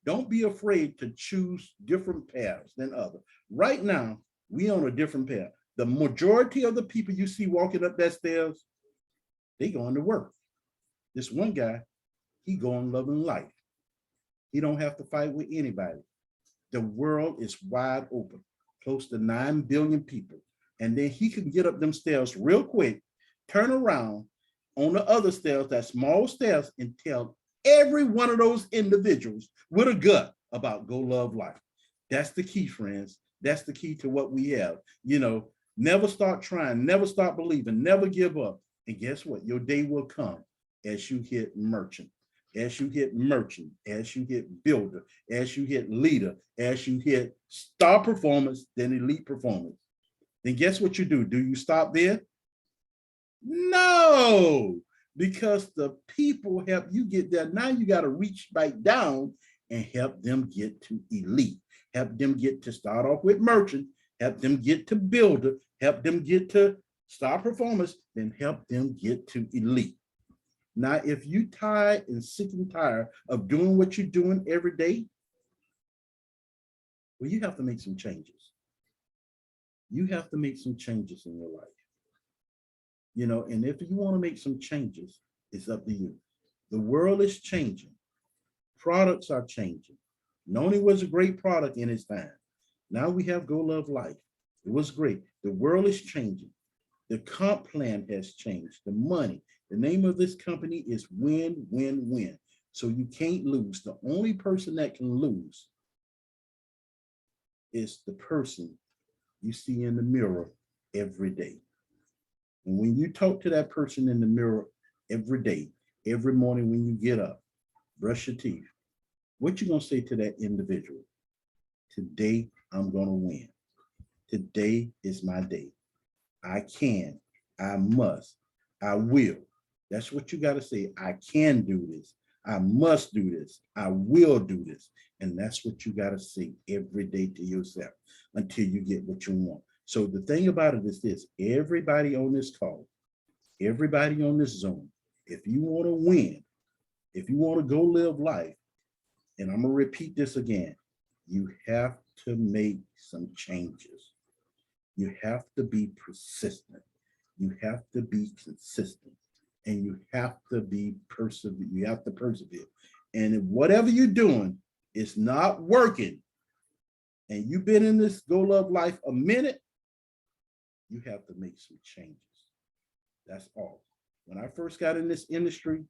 Speaker 2: Don't be afraid to choose different paths than others. Right now, we on a different path. The majority of the people you see walking up that stairs, they going to work. This one guy, he going loving life. He don't have to fight with anybody. The world is wide open, close to 9 billion people. And then he can get up them stairs real quick, turn around on the other stairs, that small stairs, and tell every one of those individuals with a gut about Go Love Life. That's the key, friends. That's the key to what we have. You know, never start trying, never stop believing, never give up. And guess what? Your day will come as you hit merchant, as you hit builder, as you hit leader, as you hit star performance, then elite performance. Then guess what you do? Do you stop there? No, because the people help you get there. Now you got to reach back down and help them get to elite, help them get to start off with merchant, help them get to builder, help them get to star performance, then help them get to elite. Now, if you tired and sick and tired of doing what you're doing every day, well, you have to make some changes. You have to make some changes in your life. You know, and if you want to make some changes, it's up to you. The world is changing. Products are changing. Noni was a great product in its time. Now we have Go Love Life. It was great. The world is changing. The comp plan has changed. The money. The name of this company is Win, Win, Win. So you can't lose. The only person that can lose is the person you see in the mirror every day. And when you talk to that person in the mirror every day, every morning when you get up, brush your teeth, what you gonna say to that individual? Today, I'm gonna win. Today is my day. I can, I must, I will. That's what you gotta say. I can do this. I must do this. I will do this. And that's what you gotta say every day to yourself until you get what you want. So the thing about it is this, everybody on this call, everybody on this Zoom, if you wanna win, if you wanna go live life, and I'm gonna repeat this again, you have to make some changes. You have to be persistent. You have to be consistent. And you have to be persevere. You have to persevere. And if whatever you're doing is not working, and you've been in this Go Love Life a minute, you have to make some changes. That's all. When I first got in this industry,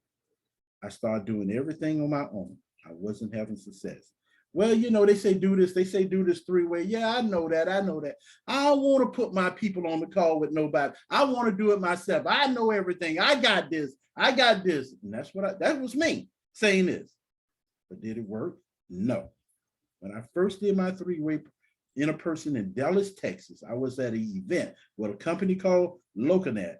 Speaker 2: I started doing everything on my own. I wasn't having success. Well, you know, they say do this, do this three-way. Yeah, I know that. I don't want to put my people on the call with nobody. I want to do it myself. I know everything. I got this. And that was me saying this. But did it work? No. When I first did my three-way in a person in Dallas, Texas, I was at an event with a company called Locanet.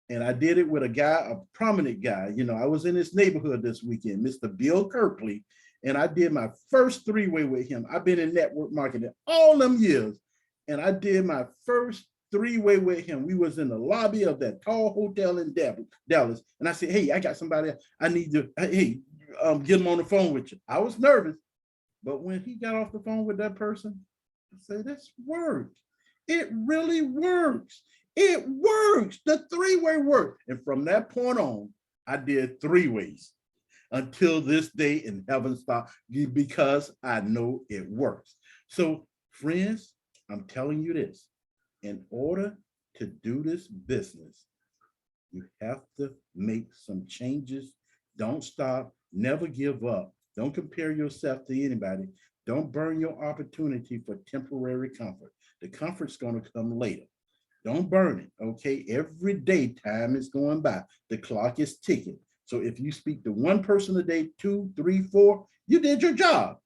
Speaker 2: And I did it with a guy, a prominent guy. You know, I was in his neighborhood this weekend, Mr. Bill Kirkley. And I did my first three-way with him. I've been in network marketing all them years. And I did my first three-way with him. We was in the lobby of that tall hotel in Dallas. And I said, hey, I got somebody I need to, get him on the phone with you. I was nervous. But when he got off the phone with that person, I said, this worked. It really works. It works. The three-way worked. And from that point on, I did three-ways until this day in heaven stop, because I know it works. So friends, I'm telling you this, in order to do this business, you have to make some changes. Don't stop, never give up. Don't compare yourself to anybody. Don't burn your opportunity for temporary comfort. The comfort's gonna come later. Don't burn it, okay? Every day, time is going by. The clock is ticking. So if you speak to one person a day, 2, 3, 4, you did your job.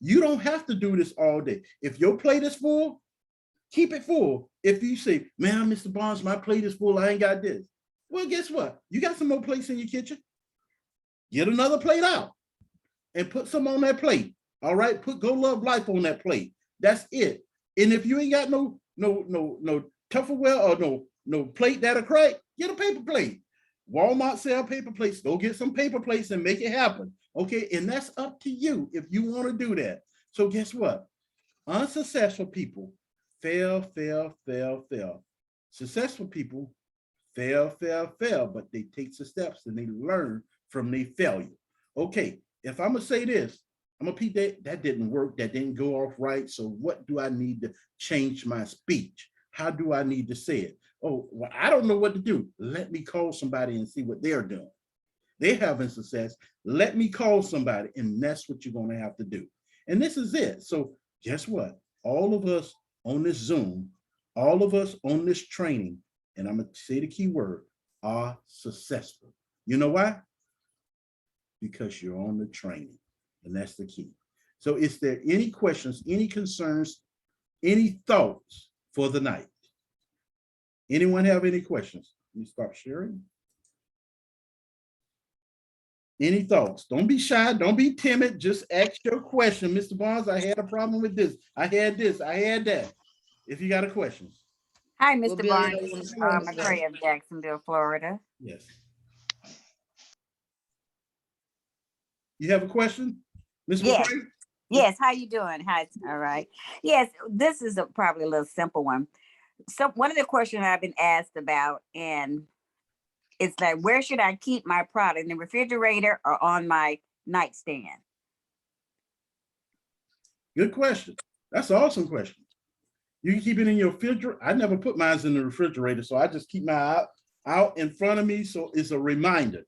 Speaker 2: You don't have to do this all day. If your plate is full, keep it full. If you say, man, Mr. Barnes, my plate is full, I ain't got this. Well, guess what? You got some more plates in your kitchen. Get another plate out and put some on that plate. All right, put Go Love Life on that plate. That's it. And if you ain't got no Tupperware or no plate that'll crack, get a paper plate. Walmart sell paper plates. Go get some paper plates and make it happen. Okay, and that's up to you if you want to do that. So guess what? Unsuccessful people fail. Successful people fail, but they take the steps and they learn from their failure. Okay, if I'm gonna say this, I'm gonna repeat that didn't work, that didn't go off right. So what do I need to change my speech? How do I need to say it? Oh, well, I don't know what to do. Let me call somebody and see what they're doing. They're having success. Let me call somebody, and that's what you're going to have to do. And this is it. So guess what? All of us on this Zoom, all of us on this training, and I'm going to say the key word, are successful. You know why? Because you're on the training, and that's the key. So is there any questions, any concerns, any thoughts for the night? Anyone have any questions? Let me stop sharing. Any thoughts? Don't be shy. Don't be timid. Just ask your question. Mr. Barnes, I had a problem with this. I had this. I had that. If you got a question.
Speaker 7: Hi,
Speaker 6: We'll
Speaker 7: Mr.
Speaker 6: be able to
Speaker 7: Barnes.
Speaker 6: respond to that.
Speaker 7: McCray of Jacksonville, Florida.
Speaker 2: Yes. You have a question, Ms.
Speaker 7: Yes.
Speaker 2: McCray?
Speaker 7: Yes, how you doing? Hi, all right. Yes, this is probably a little simple one. So one of the questions I've been asked about, and it's like, where should I keep my product, in the refrigerator or on my nightstand?
Speaker 2: Good question. That's an awesome question. You can keep it in your refrigerator. I never put mine in the refrigerator, so I just keep mine out in front of me, so it's a reminder.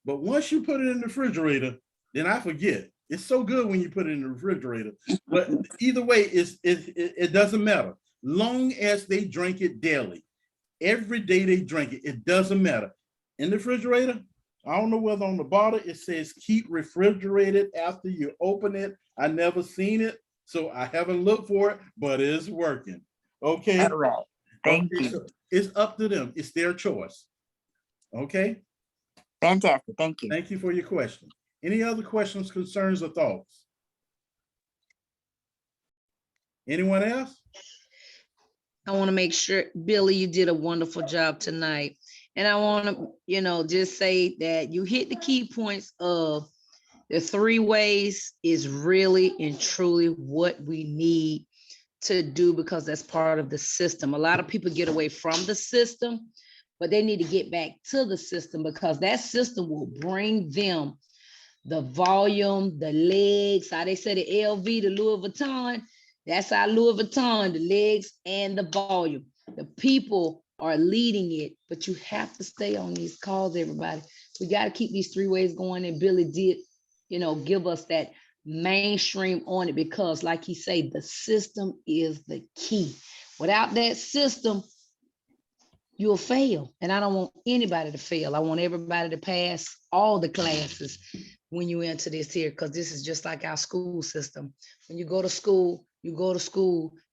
Speaker 2: But once you put it in the refrigerator, then I forget. It's so good when you put it in the refrigerator. But either way, it doesn't matter. Long as they drink it daily. Every day they drink it, it doesn't matter. In the refrigerator, I don't know whether on the bottle it says keep refrigerated after you open it. I never seen it, so I haven't looked for it, but it's working. Okay.
Speaker 7: All right. Thank
Speaker 2: Okay,
Speaker 7: you.
Speaker 2: so it's up to them. It's their choice. Okay.
Speaker 7: Fantastic. Thank you.
Speaker 2: Thank you for your question. Any other questions, concerns, or thoughts? Anyone else?
Speaker 8: I want to make sure, Billy, you did a wonderful job tonight. And I want to, just say that you hit the key points of the 3 ways is really and truly what we need to do, because that's part of the system. A lot of people get away from the system, but they need to get back to the system, because that system will bring them the volume, the legs, how they say the LV, the Louis Vuitton. That's our Louis Vuitton, the legs and the volume. The people are leading it, but you have to stay on these calls, everybody. We got to keep these 3 ways going. And Billy did, give us that mainstream on it, because like he said, the system is the key. Without that system, you'll fail. And I don't want anybody to fail. I want everybody to pass all the classes when you enter this here, because this is just like our school system. When you go to school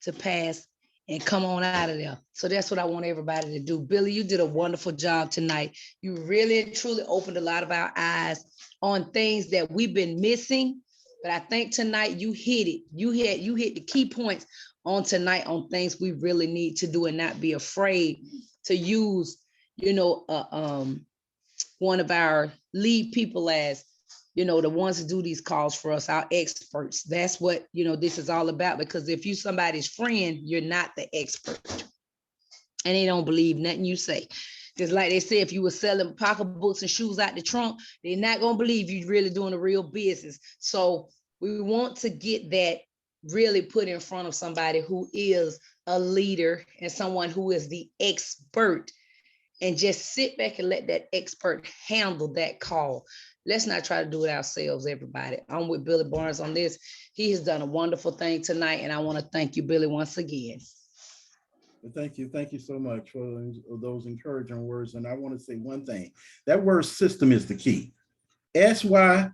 Speaker 8: to pass and come on out of there. So that's what I want everybody to do. Billy, you did a wonderful job tonight. You really and truly opened a lot of our eyes on things that we've been missing. But I think tonight you hit it. You hit the key points on tonight on things we really need to do, and not be afraid to use, one of our lead people as, the ones who do these calls for us, our experts. That's what, this is all about, because if you somebody's friend, you're not the expert. And they don't believe nothing you say. Just like they say, if you were selling pocketbooks and shoes out the trunk, they're not going to believe you're really doing a real business. So we want to get that really put in front of somebody who is a leader and someone who is the expert, and just sit back and let that expert handle that call. Let's not try to do it ourselves, everybody. I'm with Billy Barnes on this. He has done a wonderful thing tonight, and I want to thank you, Billy, once again.
Speaker 2: Thank you. Thank you so much for those encouraging words. And I want to say one thing. That word system is the key. SYSTEM.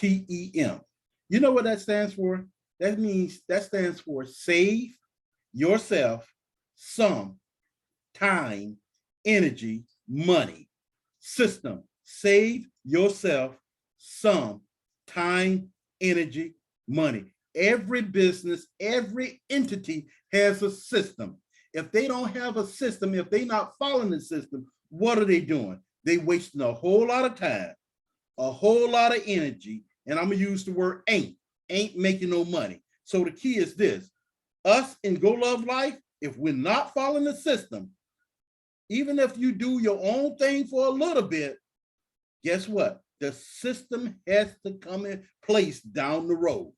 Speaker 2: You know what that stands for? That stands for save yourself some time, energy, money. System. Save yourself some time, energy, money. Every business, every entity has a system. If they don't have a system, if they're not following the system, what are they doing? They wasting a whole lot of time, a whole lot of energy, and I'm gonna use the word ain't making no money. So the key is this: us in Go Love Life, if we're not following the system, even if you do your own thing for a little bit, guess what? The system has to come in place down the road.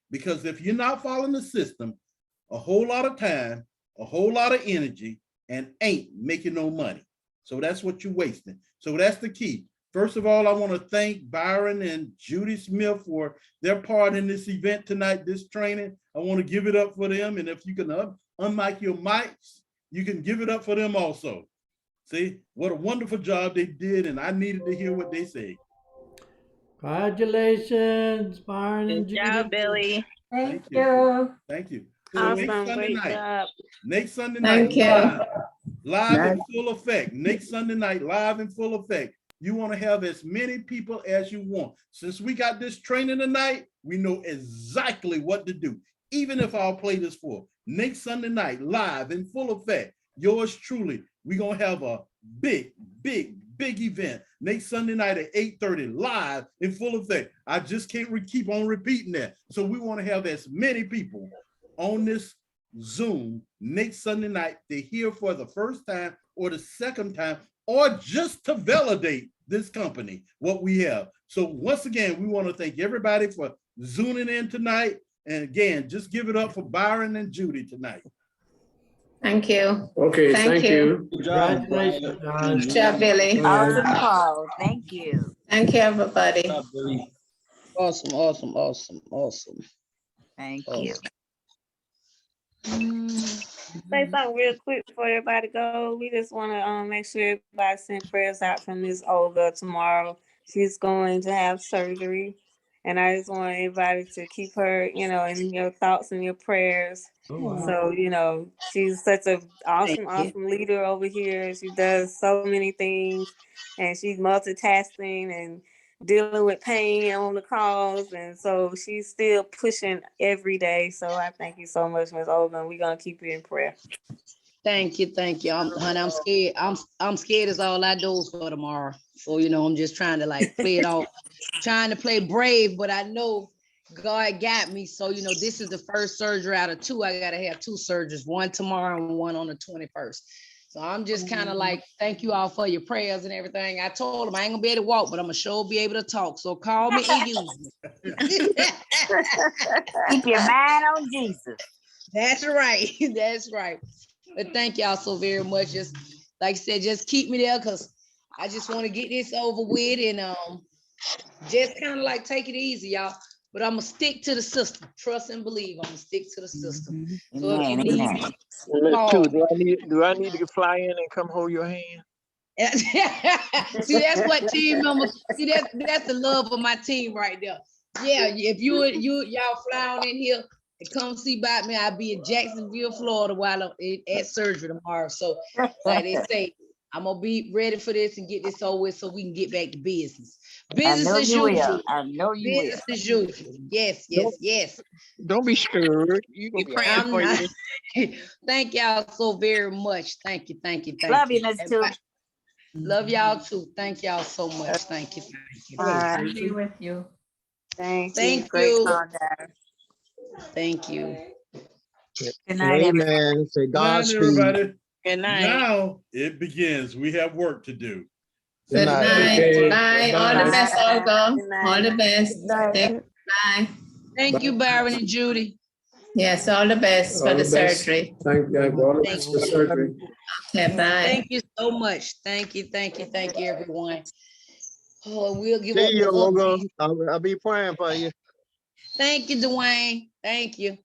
Speaker 2: Because if you're not following the system, a whole lot of time, a whole lot of energy, and ain't making no money. So that's what you're wasting. So that's the key. First of all, I want to thank Byron and Judy Smith for their part in this event tonight, this training. I want to give it up for them. And if you can unmic your mics, you can give it up for them also. See, what a wonderful job they did, and I needed to hear what they say.
Speaker 1: Congratulations, Byron and
Speaker 9: Good
Speaker 1: Judy.
Speaker 9: job, Billy.
Speaker 2: Thank you. Thank you. So next
Speaker 9: Awesome.
Speaker 2: Sunday
Speaker 9: Great
Speaker 2: night,
Speaker 9: job.
Speaker 2: next Sunday
Speaker 4: Thank
Speaker 2: night,
Speaker 4: you.
Speaker 2: live in full effect. Next Sunday night, live in full effect. You want to have as many people as you want. Since we got this training tonight, we know exactly what to do. Even if I'll play this for next Sunday night, live in full effect. Yours truly. We're going to have a big event next Sunday night at 8:30, live in full effect. I just can't keep on repeating that. So we want to have as many people on this Zoom next Sunday night to hear for the first time or the second time, or just to validate this company, what we have. So once again, we want to thank everybody for Zooming in tonight. And again, just give it up for Byron and Judy tonight.
Speaker 4: Thank you.
Speaker 5: Okay,
Speaker 4: Thank
Speaker 5: thank
Speaker 4: you.
Speaker 5: you.
Speaker 1: Congratulations, guys.
Speaker 4: Good job, Billy.
Speaker 7: Awesome call. Thank you.
Speaker 4: Thank you, everybody.
Speaker 9: Good job, Billy.
Speaker 8: Awesome, awesome, awesome, awesome.
Speaker 7: Thank
Speaker 8: awesome.
Speaker 7: you.
Speaker 10: Say something real quick before everybody go. We just want to make sure everybody send prayers out for Miss Olga tomorrow. She's going to have surgery, and I just want everybody to keep her, in your thoughts and your prayers. So, she's such an
Speaker 8: Thank
Speaker 10: awesome
Speaker 8: you.
Speaker 10: leader over here. She does so many things, and she's multitasking and dealing with pain on the calls, and so she's still pushing every day. So I thank you so much, Ms. Olga. We're gonna keep you in prayer.
Speaker 8: Thank you, thank you. Honey, I'm scared. I'm scared as all I do for tomorrow. So I'm just trying to like play it off, trying to play brave, but I know God got me. So this is the first surgery out of two. I gotta have two surgeries, one tomorrow and one on the 21st. So I'm just kind of like, thank you all for your prayers and everything. I told him I ain't gonna be able to walk, but I'm gonna sure be able to talk. So call me and use me.
Speaker 7: Keep your mind on Jesus.
Speaker 8: That's right. That's right. But thank y'all so very much. Just like I said, just keep me there because I just want to get this over with and just kind of like take it easy, y'all. But I'm gonna stick to the system. Trust and believe. I'm gonna stick to the system. So if you
Speaker 7: Amen,
Speaker 8: need
Speaker 7: amen.
Speaker 8: me,
Speaker 9: Miss
Speaker 8: call
Speaker 9: Two,
Speaker 8: me.
Speaker 9: do I need to fly in and come hold your hand?
Speaker 8: See, that's what team members. See, that's the love of my team right there. Yeah, if y'all fly on in here and come see about me, I'll be in Jacksonville, Florida, while I'm at surgery tomorrow. So, like they say, I'm gonna be ready for this and get this over with so we can get back to business.
Speaker 7: I
Speaker 8: Business
Speaker 7: know
Speaker 8: as
Speaker 7: you will.
Speaker 8: usual.
Speaker 7: I know you will.
Speaker 8: Business as usual. Yes, yes, yes.
Speaker 9: Don't be scared. You gonna
Speaker 11: We
Speaker 9: be
Speaker 11: praying
Speaker 8: I'm
Speaker 11: for
Speaker 8: not.
Speaker 11: you.
Speaker 8: Thank y'all so very much. Thank you, thank you, thank
Speaker 7: Love
Speaker 8: you.
Speaker 7: you, Miss
Speaker 8: And
Speaker 7: Two.
Speaker 8: love y'all too. Thank y'all so much. Thank you. Thank you.
Speaker 10: All right.
Speaker 4: I'll be with you.
Speaker 10: Thank you.
Speaker 8: Thank
Speaker 10: Great
Speaker 8: you.
Speaker 10: song, guys.
Speaker 8: Thank you.
Speaker 7: Good night, everybody.
Speaker 9: Amen. Say
Speaker 2: Good night,
Speaker 9: Godspeed.
Speaker 2: everybody.
Speaker 11: Good night.
Speaker 2: Now it begins. We have work to do.
Speaker 4: Good
Speaker 9: night.
Speaker 4: night.
Speaker 5: Okay.
Speaker 4: Bye. All the
Speaker 5: Bye.
Speaker 4: best, Olga.
Speaker 10: Good night.
Speaker 4: All the best.
Speaker 7: Night.
Speaker 4: Bye.
Speaker 8: Thank you, Byron and Judy.
Speaker 4: Yes, all the best for
Speaker 5: All
Speaker 4: the
Speaker 5: the best.
Speaker 4: surgery.
Speaker 5: Thank you. All the
Speaker 8: Thank
Speaker 5: best for surgery.
Speaker 4: Okay, bye.
Speaker 8: Thank you so much. Thank you, thank you, thank you, everyone. Oh, we'll give
Speaker 9: See
Speaker 8: up
Speaker 9: you,
Speaker 8: the
Speaker 9: Olga.
Speaker 8: update.
Speaker 9: I'll be praying for you.
Speaker 8: Thank you, Dwayne. Thank you.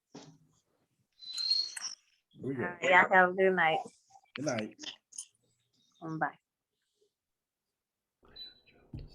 Speaker 2: Here we go.
Speaker 10: All right, y'all have a good night.
Speaker 2: Good night.
Speaker 10: Bye.